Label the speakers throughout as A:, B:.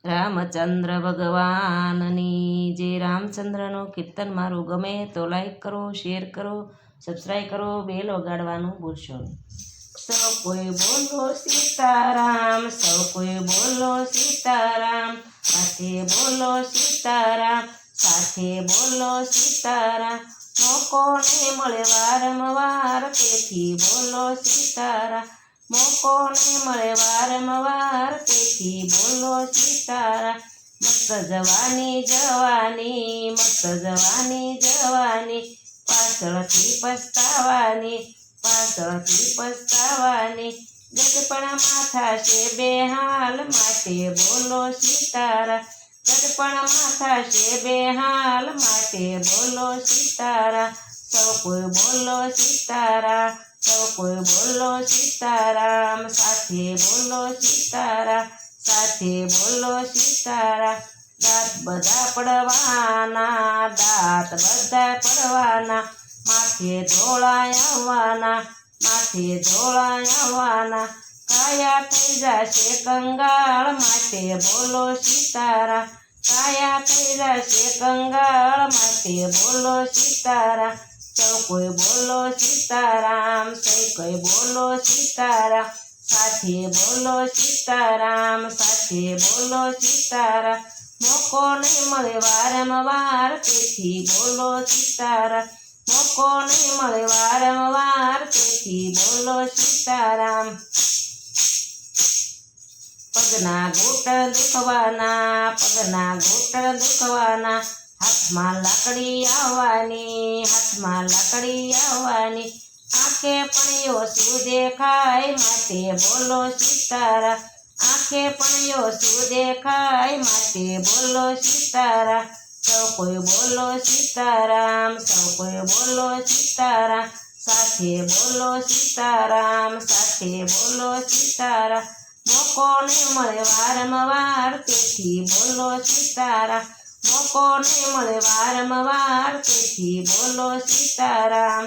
A: રામચંદ્ર ભગવાનની જે રામચંદ્રનું કીર્તન મારું ગમે તો લાઈક કરો, શેર કરો, સબસ્ક્રાઈબ કરો, બેલ વગાડવાનું ભૂલશો નહીં. સૌ કોઈ બોલો સીતારામ, સૌ કોઈ બોલો સીતારામ, સાથે બોલો સીતારામ, સાથે બોલો સીતારામ. મોકો ને મળે વારંવાર તેથી બોલો સીતારામ, મોકો ને મળે વારંવાર તેથી બોલો સીતારામ. મસ્ત જવાની જવાની, મસ્ત જવાની જવાની, પાછળથી પસ્તાવાની, પાછળથી પસ્તાવાની. ગઢપણમાં થશે બેહાલ માટે બોલો સીતારામ, ગઢપણમાં થશે બેહાલ માટે બોલો સીતારામ. સૌ કોઈ બોલો સીતારામ, સૌ કોઈ બોલો સીતારામ, સાથે બોલો સીતારામ, સાથે બોલો સીતારામ. દાંત બધા પડવાના, દાંત બધા પડવાના, માથે ધોળાય આવવાના, માથે ધોળાય આવવાના. કાયા થઈ જશે કંગાળ માટે બોલો સીતારામ, કાયા થઈ જશે કંગાળ માટે બોલો સીતારામ. સૌ કોઈ બોલો સીતારામ, સૌ કોઈ બોલો સીતારામ, સાથે બોલો સીતારામ, સાથે બોલો સીતારામ. મોકો નહીં મળે વારંવાર તેથી બોલો સીતારામ, મોકો નહીં મળે વારંવાર તેથી બોલો સીતારામ. પગના ઘૂંટણ દુખવાના, પગના ઘૂંટણ દુખવાના, હાથમાં લાકડી આવવાની, હાથમાં લાકડી આવવાની. આંખે પણ ઓછું દેખાય માટે બોલો સીતારામ, આંખે પણ ઓછું દેખાય માટે બોલો સીતારામ. સૌ કોઈ બોલો સીતારામ, સૌ કોઈ બોલો સીતારામ, સાથે બોલો સીતારામ, સાથે બોલો સીતારામ. મોકો નહીં મળે વારંવાર તેથી બોલો સીતારામ, મોકો નહીં મળે વારંવાર તેથી બોલો સીતારામ.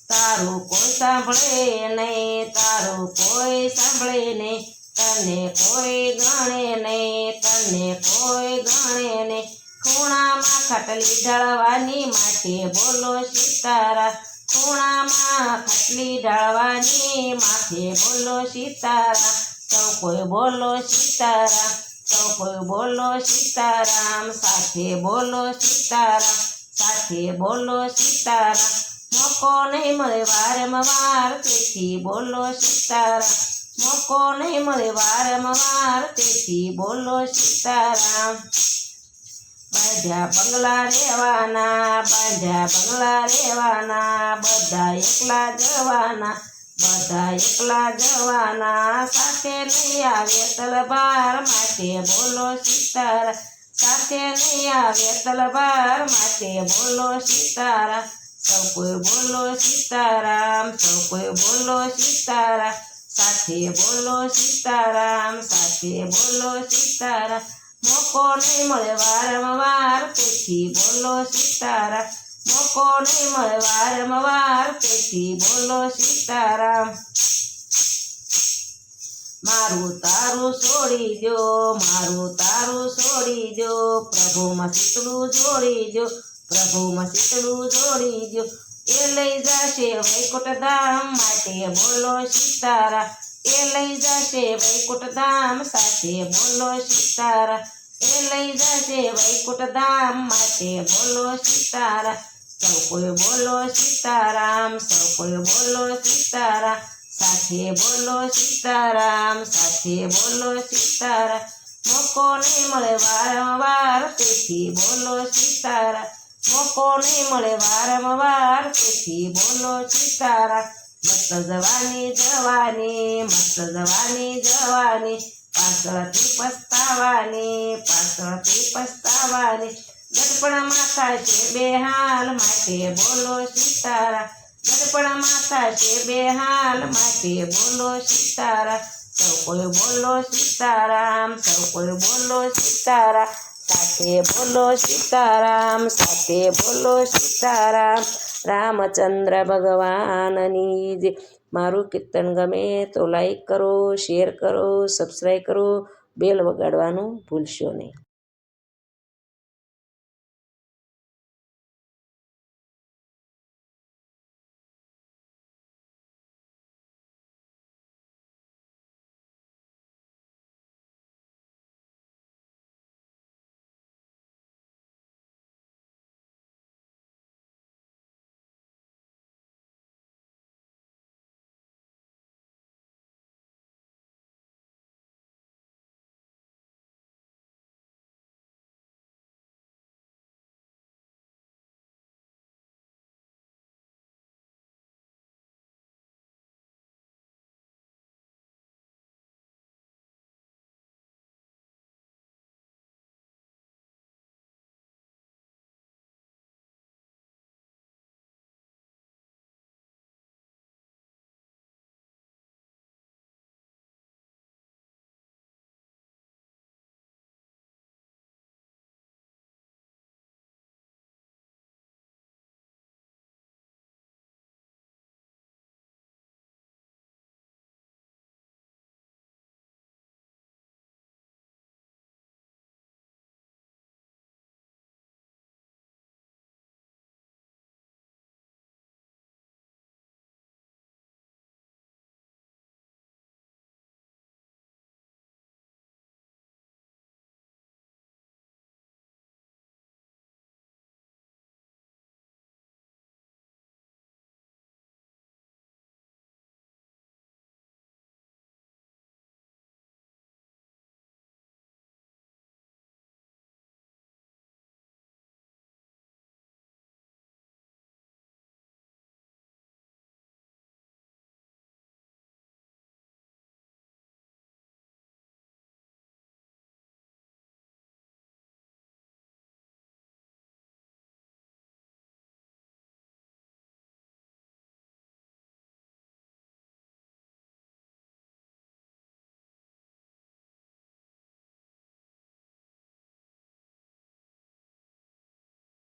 A: તારું કોઈ સાંભળે નહીં, તારું કોઈ સાંભળે નહીં, તને કોઈ ગણે નહીં, તને કોઈ ગણે નહીં. ખૂણામાં ખાટલી ઢાળવાની માટે બોલો સીતારામ, ખૂણામાં ખાટલી ઢાળવાની માથે બોલો સીતારામ. સૌ કોઈ બોલો સીતારામ, સૌ કોઈ બોલો સીતારામ, સાથે બોલો સીતારામ, સાથે બોલો સીતારામ. મોકો નહીં મળે વારંવાર તેથી બોલો સીતારામ, મોકો નહીં મળે વારંવાર તેથી બોલો સીતારામ. બાંધ્યા બંગલા રહેવાના, બાંધ્યા બંગલા રહેવાના, બધા એકલા જવાના, બધા એકલા જવાના. સાથે નહીં આવે તલવાર માટે બોલો સીતારામ, સાથે નહીં આવે તલવાર માટે બોલો સીતારામ. સૌ કોઈ બોલો સીતારામ, સૌ કોઈ બોલો સીતારામ, સાથે બોલો સીતારામ, સાથે બોલો સીતારામ. મોકો નહીં મળે વારંવાર તેથી બોલો સીતારામ, મોકો નહીં મળે વારંવાર તેથી બોલો સીતારામ. મારું તારું છોડી દો, મારું તારું છોડી દો, પ્રભુમાં શીતળું જોડી દો, પ્રભુમાં શીતળું જોડી દો. એ લઈ જશે વૈકુંઠ ધામ માટે બોલો સીતારામ, એ લઈ જશે વૈકુંઠ ધામ સાથે બોલો સીતારામ, એ લઈ જશે વૈકુંઠ ધામ માટે બોલો સીતારામ. સૌ કોઈ બોલો સીતારામ, સૌ કોઈ બોલો સીતારામ, સાથે બોલો સીતારામ, સાથે બોલો સીતારામ. મોકો નહીં મળે વારંવાર તેથી બોલો સીતારામ, મોકો નહીં મળે વારંવાર તેથી બોલો સીતારામ. મસ્ત જવાની જવાની, મસ્ત જવાની જવાની, પાછળથી પસ્તાવાની, પાછળથી પસ્તાવાની. ગઢપણમાં થશે બેહાલ માટે બોલો સીતારામ, ગઢપણમાં થશે બેહાલ માટે બોલો સીતારામ. સૌ કોઈ બોલો સીતારામ, સૌ કોઈ બોલો સીતારામ, સાથે બોલો સીતારામ, સાથે બોલો સીતારામ. રામચંદ્ર ભગવાનની જય. મારું કીર્તન ગમે તો લાઈક કરો, શેર કરો, સબસ્ક્રાઈબ કરો, બેલ વગાડવાનું ભૂલશો નહીં.